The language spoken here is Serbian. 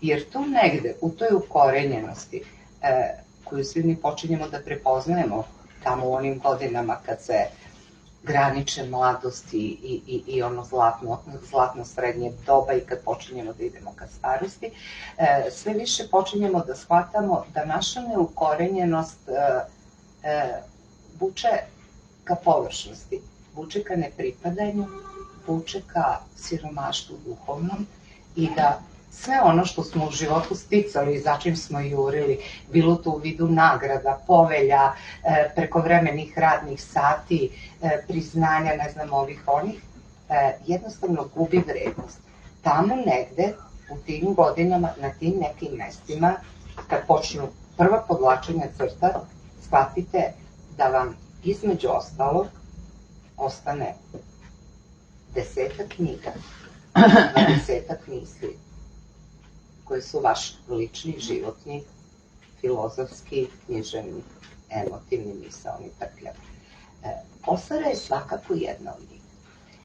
Jer tu negde, u toj ukorenjenosti, koju svi mi počinjemo da prepoznajemo tamo u onim godinama kad se graniče mladosti i ono zlatno srednje doba i kad počinjemo da idemo ka starosti, sve više počinjemo da shvatamo da naša neukorenjenost vuče ka površnosti, vuče ka nepripadanju, vuče ka siromaštvu duhovnom i da sve ono što smo u životu sticali i za čim smo jurili, bilo to u vidu nagrada, povelja, prekovremenih radnih sati, priznanja, ne znam, ovih onih, jednostavno gubi vrednost. Tamo negde, u tim godinama, na tim nekim mestima, kad počnu prva podlačenja crta, shvatite da vam između ostalog ostane 10 knjiga, 20 misli, koji su vaš lični, životni, filozofski, književni, emotivni, misaoni, prkljav. Kosara je svakako jedna od